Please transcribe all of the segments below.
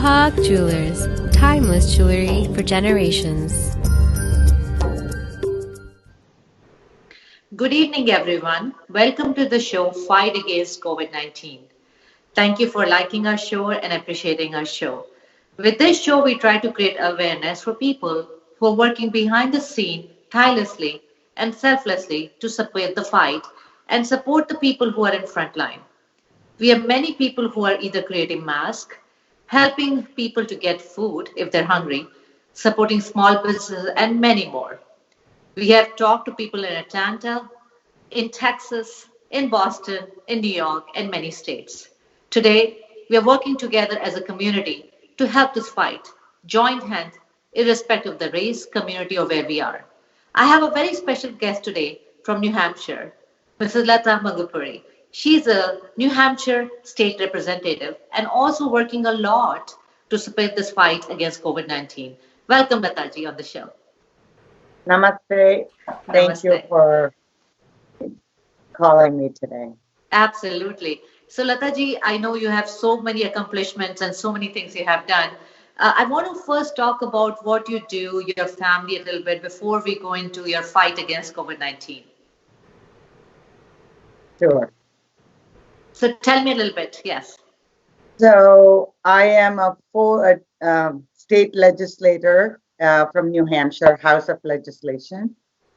Mohawk Jewelers, timeless jewelry for generations. Good evening, everyone. Welcome to the show Fight Against COVID 19. Thank you for liking our show and appreciating our show. With this show, we try to create awareness for people who are working behind the scene tirelessly and selflessly to support the fight and support the people who are in front line. We have many people who are either creating masks, helping people to get food if they're hungry, supporting small businesses, and many more. We have talked to people in Atlanta, in Texas, in Boston, in New York, and many states. Today, we are working together as a community to help this fight, join hands, irrespective of the race, community, or where we are. I have a very special guest today from New Hampshire, Mrs. Lata Mangupuri. She's a New Hampshire state representative and also working a lot to support this fight against COVID 19. Welcome, Lataji, on the show. Namaste. Thank you Namaste. for calling me today. Absolutely. So, Lataji, I know you have so many accomplishments and so many things you have done. I want to first talk about what you do, your family a little bit before we go into your fight against COVID 19. Sure. So, tell me a little bit. Yes. So I am a full state legislator from New Hampshire, House of Legislation,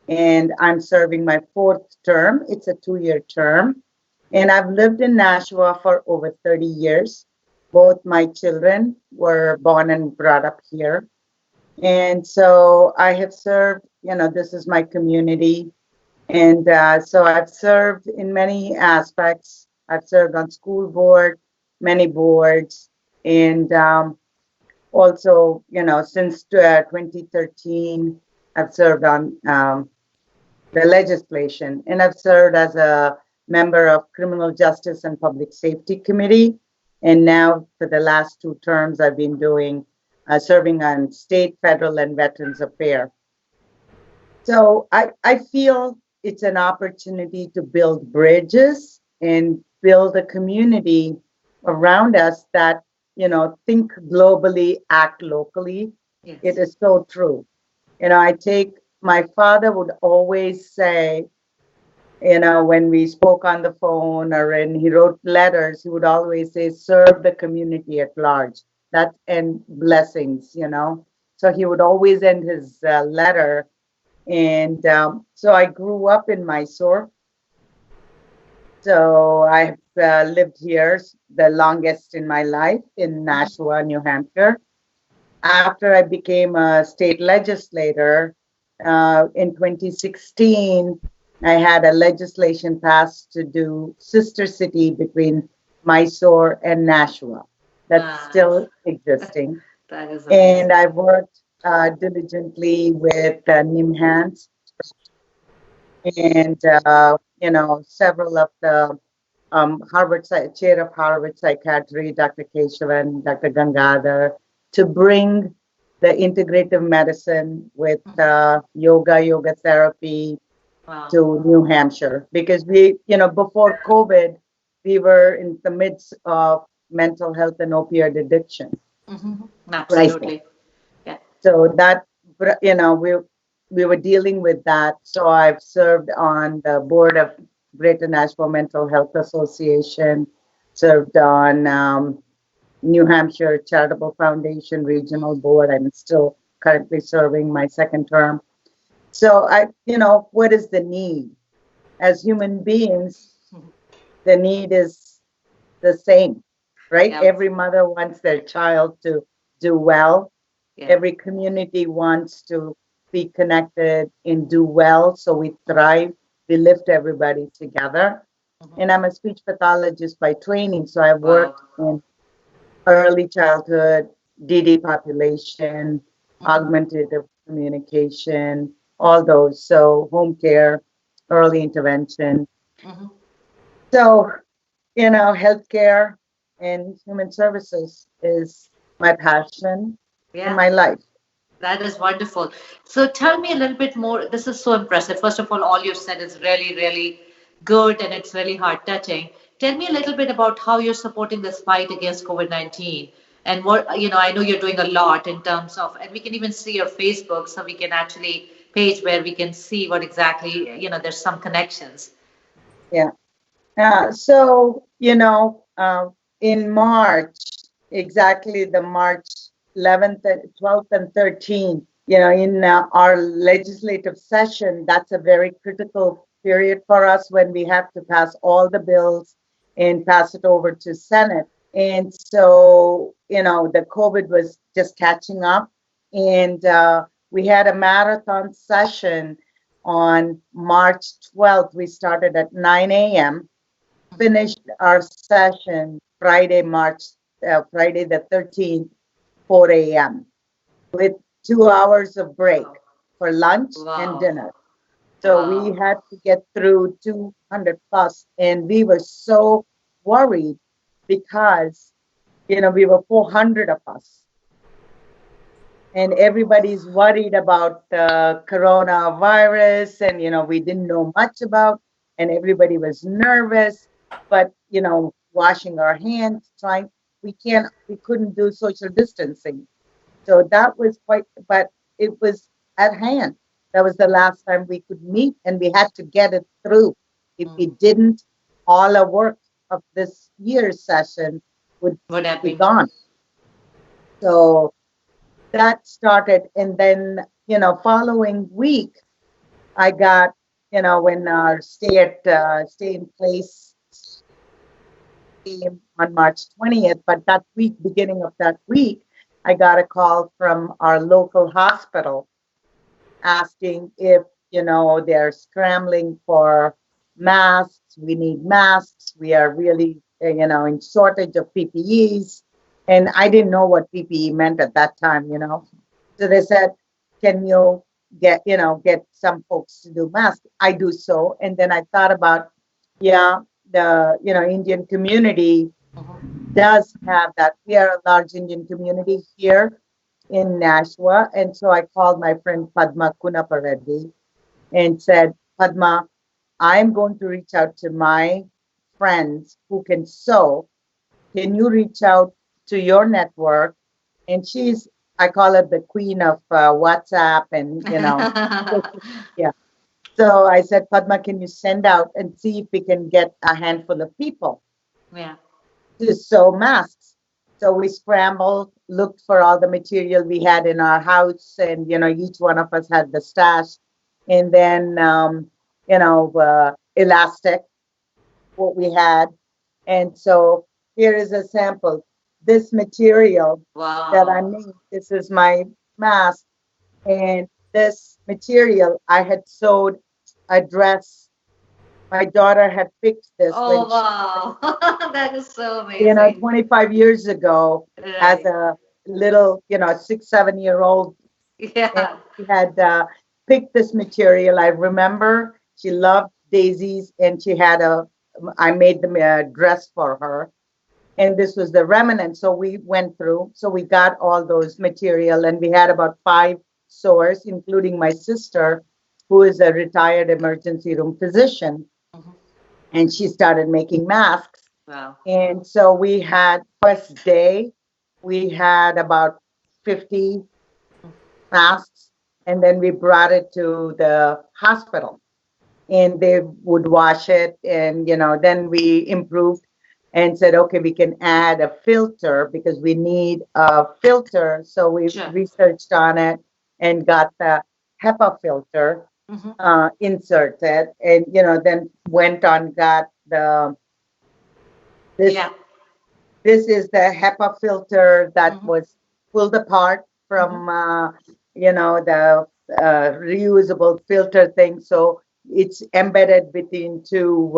and I'm serving my fourth term. It's a 2-year term, and I've lived in Nashua for over 30 years. Both my children were born and brought up here. And so I have served, this is my community. And so I've served in many aspects. I've served on school board, many boards, and also, since 2013, I've served on the legislation, and I've served as a member of Criminal Justice and Public Safety Committee. And now for the last 2 terms, I've been doing serving on state, federal, and Veterans Affairs. So I feel it's an opportunity to build bridges and build a community around us that, think globally, act locally. Yes. It is so true. My father would always say, when we spoke on the phone or when he wrote letters, he would always say, serve the community at large. And blessings, So he would always end his letter. And so I grew up in Mysore. So I've lived here the longest in my life in Nashua, New Hampshire. After I became a state legislator in 2016, I had a legislation passed to do sister city between Mysore and Nashua. That's still existing. That is amazing. And I've worked diligently with NIMHANS and several of the chair of Harvard Psychiatry, Dr. Keshavan, Dr. Gangadhar, to bring the integrative medicine with yoga therapy to New Hampshire. Because before COVID, we were in the midst of mental health and opioid addiction. Absolutely. Right. Yeah. So that, we were dealing with that. So I've served on the board of Greater Nashua Mental Health Association, served on New Hampshire Charitable Foundation Regional Board. I'm still currently serving my second term. So what is the need? As human beings, the need is the same, right? Yeah. Every mother wants their child to do well. Yeah. Every community wants to be connected and do well, so we thrive. We lift everybody together. And I'm a speech pathologist by training, so I worked in early childhood, DD population, augmentative communication, all those. So home care, early intervention. So, healthcare and human services is my passion in my life. That is wonderful. So tell me a little bit more. This is so impressive. First of all you've said is really, really good and it's really heart touching. Tell me a little bit about how you're supporting this fight against COVID 19. And what, I know you're doing a lot in terms of, and we can even see your Facebook, so we can actually page where we can see what exactly, there's some connections. Yeah. So, in March, exactly the March 11th, and 12th, and 13th, in our legislative session, that's a very critical period for us when we have to pass all the bills and pass it over to Senate. And so, the COVID was just catching up. And we had a marathon session on March 12th. We started at 9 a.m., finished our session Friday the 13th, 4 a.m., with 2 hours of break for lunch and Wow. dinner. So we Wow. had to get through 200 plus, and we were so worried because, we were 400 of us, and everybody's worried about the coronavirus, and we didn't know much about, and everybody was nervous, but washing our hands, trying, we couldn't do social distancing. So that was quite, but it was at hand. That was the last time we could meet, and we had to get it through. If we didn't, all our work of this year's session would Would have be been. gone. So that started, and then following week I got, when our stay in place came on March 20th, but that week, beginning of that week, I got a call from our local hospital asking if, they're scrambling for masks. We need masks. We are really, in shortage of PPEs. And I didn't know what PPE meant at that time. So they said, can you get some folks to do masks? I do so. And then I thought about, yeah, the, Indian community does have that. We are a large Indian community here in Nashua. And so I called my friend Padma Kunapareddy and said, Padma, I'm going to reach out to my friends who can sew. Can you reach out to your network? And I call her the queen of WhatsApp and, yeah. So I said, Padma, can you send out and see if we can get a handful of people Yeah. to sew masks? So we scrambled, looked for all the material we had in our house, and each one of us had the stash, and then elastic, what we had, and so here is a sample. This material that I Wow. made, this is my mask, and this material I had sewed a dress. My daughter had fixed this when Oh, she wow. That is so amazing. 25 years ago as Right. a little, 6, 7 year old. And Yeah. she had picked this material. I remember she loved daisies, and I made the dress for her. And this was the remnant. So we went through, so we got all those material, and we had about 5 sewers, including my sister, who is a retired emergency room physician. Mhm. And she started making masks. Wow. And so we had first day, we had about 50 masks, and then we brought it to the hospital, and they would wash it, and then we improved and said, okay, we can add a filter because we need a filter. So we Sure. researched on it and got the HEPA filter Hmm. inserted, and then went on, got the this Yeah. This is the HEPA filter that Hmm. was pulled apart Hmm. from, the reusable filter thing. So it's embedded between 2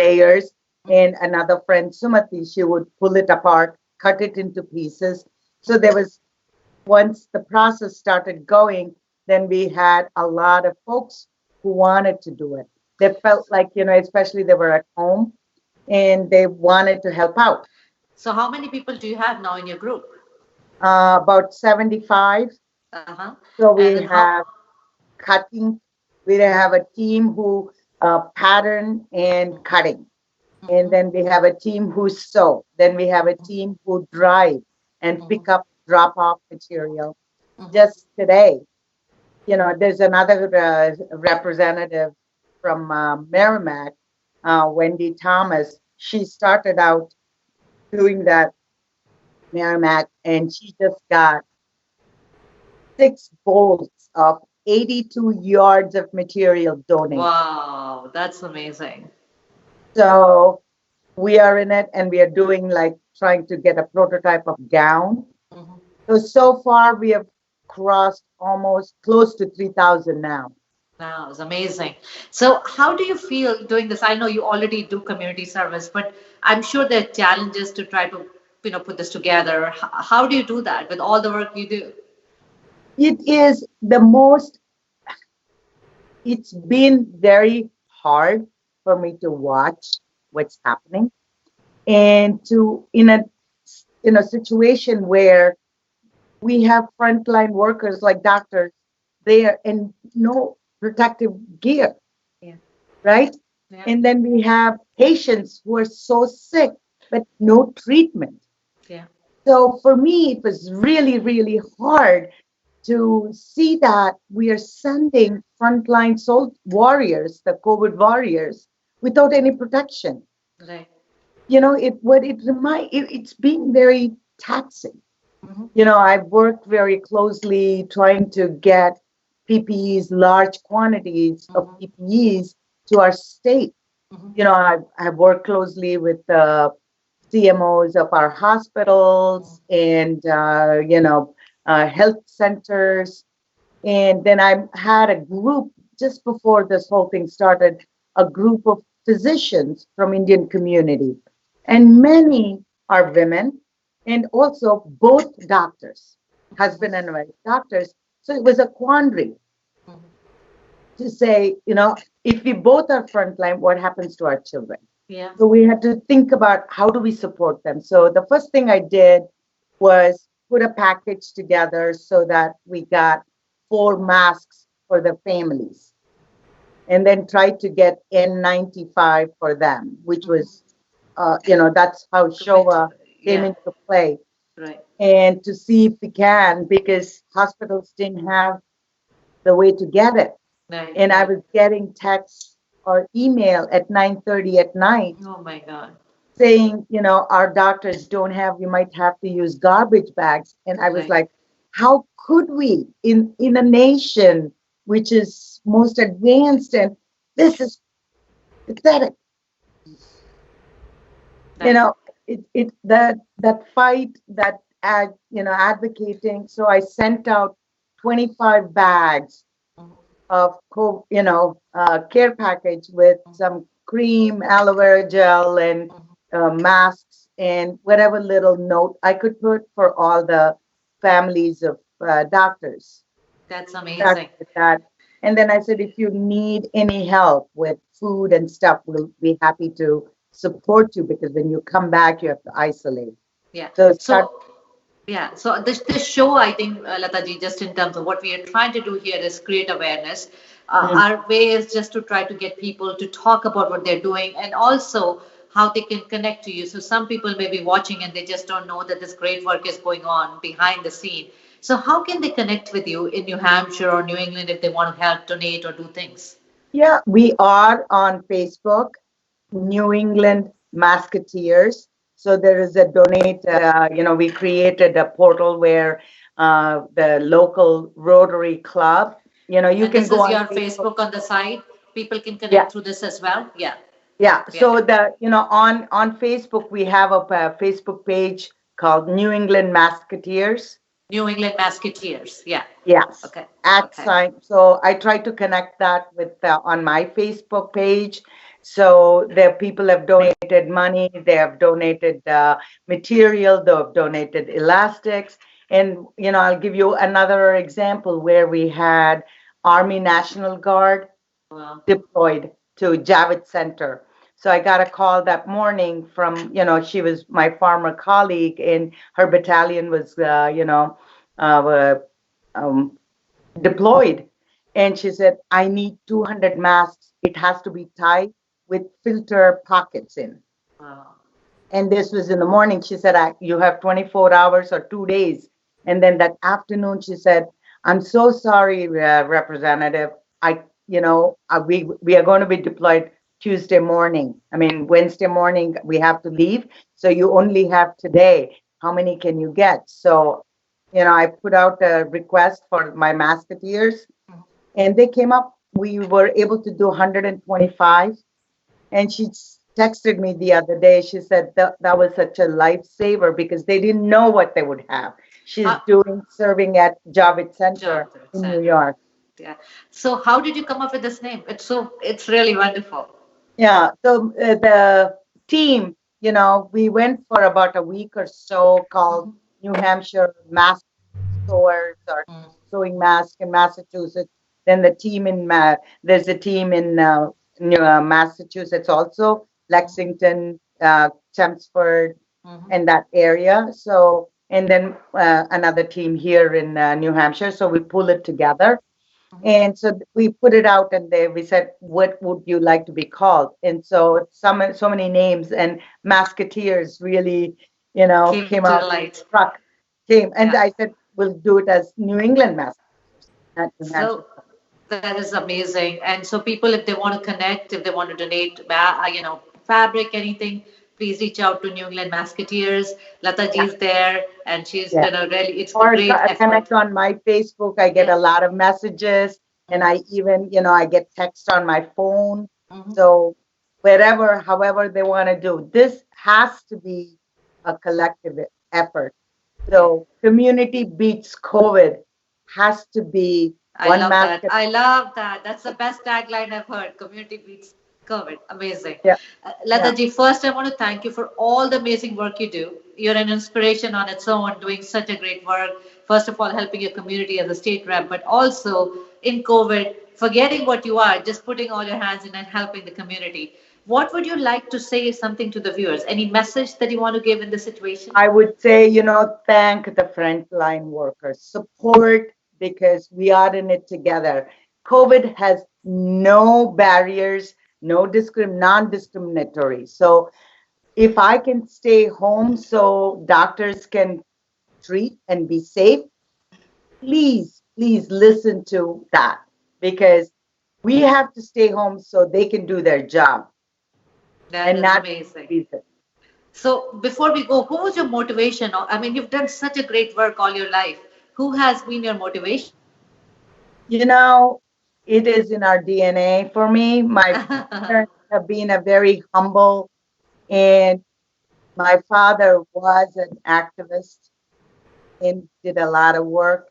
layers. And another friend, Sumati, she would pull it apart, cut it into pieces. So once the process started going, then we had a lot of folks who wanted to do it. They felt like, especially they were at home and they wanted to help out. So, how many people do you have now in your group? About 75. Uh-huh. So And we then how? have cutting, we have a team who pattern and cutting. And Mhm. then we have a team who sew. Then we have a team who drive and Mhm. pick up drop off material. Mhm. Just today, there's another representative from Merrimack, Wendy Thomas. She started out doing that Merrimack, and she just got 6 bolts of 82 yards of material donated. Wow, that's amazing. So we are in it, and we are doing like trying to get a prototype of gown. Mhm. So far we have crossed almost close to 3,000 now. Wow, it's amazing. So, how do you feel doing this? I know you already do community service, but I'm sure there are challenges to try to, put this together. How do you do that with all the work you do? It is the most, it's been very hard for me to watch what's happening and to in a situation where we have frontline workers like doctors there and no protective gear, Yeah, right? yeah, And then we have patients who are so sick, but no treatment. yeah. So for me, it was really, really hard to see that we are sending frontline warriors, the COVID warriors, without any protection. Right. It's been very taxing. Hmm. I've worked very closely trying to get PPEs, large quantities of Hmm. PPEs to our state. Hmm. I've worked closely with the CMOs of our hospitals and, health centers. And then I had a group just before this whole thing started, a group of physicians from Indian community. And many are women and also both doctors, husband and wife doctors. So it was a quandary to say, if we both are frontline, what happens to our children? Yeah. So we had to think about how do we support them. So the first thing I did was put a package together so that we got 4 masks for the families and then tried to get N95 for them, which Hmm. was, that's how Great. Showa came Yeah. into play. Right. And to see if we can, because hospitals didn't have the way to get it. Right. And I Right. was getting texts or email at 9:30 at night Oh my God. saying, our doctors don't have, you might have to use garbage bags. And I was Right. like, how could we in a nation which is most advanced, and this is pathetic. you Right. know that fight, that advocating. So I sent out 25 bags of care package with some cream, aloe vera gel, and masks, and whatever little note I could put for all the families of doctors. That's Start amazing. with that. And then I said, if you need any help with food and stuff, we'll be happy to support you, because when you come back, you have to isolate. Yeah. So start. So, yeah, so this show, I think, Lataji, just in terms of what we are trying to do here is create awareness. Mm. Our way is just to try to get people to talk about what they're doing and also how they can connect to you. So some people may be watching and they just don't know that this great work is going on behind the scene. So how can they connect with you in New Hampshire or New England if they want to help, donate, or do things? Yeah, we are on Facebook, New England Masketeers. So there is a donate, we created a portal where the local Rotary Club, you And can this go is on your Facebook. Facebook on the side. People can Yeah, connect through this as well. Yeah, yeah. yeah. So on Facebook, we have a Facebook page called New England Masketeers. New England Masketeers. Yeah. Yes, Okay. at Okay. sign. So I try to connect that with on my Facebook page. So there people have donated money, they have donated material, they have donated elastics. And I'll give you another example where we had Army National Guard Well, deployed to Javits Center. So I got a call that morning from, she was my former colleague, and her battalion was, uh, um, deployed. And she said, I need 200 masks. It has to be tied with filter pockets in. wow. And this was in the morning. She said, you have 24 hours or 2 days. And then that afternoon, she said, I'm so sorry, Representative. We are going to be deployed Tuesday morning. I mean, Wednesday morning, we have to leave. So you only have today. How many can you get? So, I put out a request for my Musketeers, and they came up. We were able to do 125, and she texted me the other day. She said that was such a lifesaver because they didn't know what they would have. She's How, doing serving at Javits Center Jonathan in New Center. York. Yeah. So how did you come up with this name? It's really wonderful. Yeah. So the team, we went for about a week or so called Mhm. New Hampshire Mask Sewers or Mm. Sewing Mask in Massachusetts. Then there's a team in Massachusetts also, Lexington, Chelmsford, Mhm. and that area. So, and then another team here in New Hampshire. So we pull it together. Mhm. And so we put it out, and there we said, what would you like to be called? And so so many names, and Musketeers really, Came came to the out, light. struck, came. And Yeah. I said, we'll do it as New England Musketeers, not New Hampshire. So that is amazing. And so people, if they want to connect, if they want to donate, fabric, anything, please reach out to New England Musketeers. Lata ji Yeah, is there, and she's yeah. gonna really. It's a Or great effort. connect on my Facebook. I get a Yes. lot of messages, and Mm. I even, I get text on my phone. Mhm. So however they want to do, this has to be a collective effort. Yeah. So community beats COVID has to be I one love that. basket. I love that. That's the best tagline I've heard. Community beats COVID. Amazing. Yeah, yeah. Lataji, first I want to thank you for all the amazing work you do. You're an inspiration on its own, doing such a great work. First of all, helping your community as a state rep, but also in COVID, forgetting what you are, just putting all your hands in and helping the community. What would you like to say something to the viewers? Any message that you want to give in this situation? I would say, thank the frontline workers, support because we are in it together. COVID has no barriers, no non-discriminatory. So if I can stay home so doctors can treat and be safe, please, please listen to that because we have to stay home so they can do their job That and is not amazing. reason. So before we go, who was your motivation? I mean, you've done such a great work all your life. Who has been your motivation? You know, it is in our DNA for me. My parents have been a very humble, and my father was an activist and did a lot of work.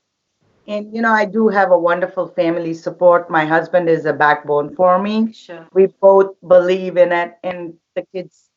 And, I do have a wonderful family support. My husband is a backbone for me. Sure. We both believe in it, and the kids,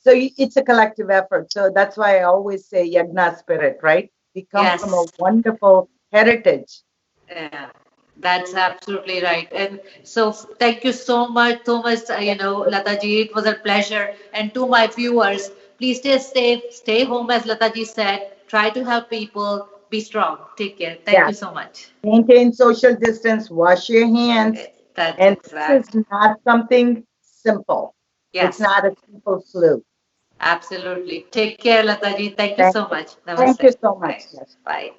So it's a collective effort. So that's why I always say Yagna spirit, right? We come from a Yes. wonderful heritage. Yeah. That's absolutely right. And so thank you so much, Thomas, Lataji. It was a pleasure. And to my viewers, please stay safe, stay home, as Lataji said. Try to help people. Be strong. Take care. Thank Yeah. you so much. Maintain social distance, wash your hands. That's And this exact. is not something simple. It's Yes. not a simple flu. Absolutely. Take care, Lataji. Thank you Thank so you. much. Thank you Namaste. so much. Bye. Yes. Bye.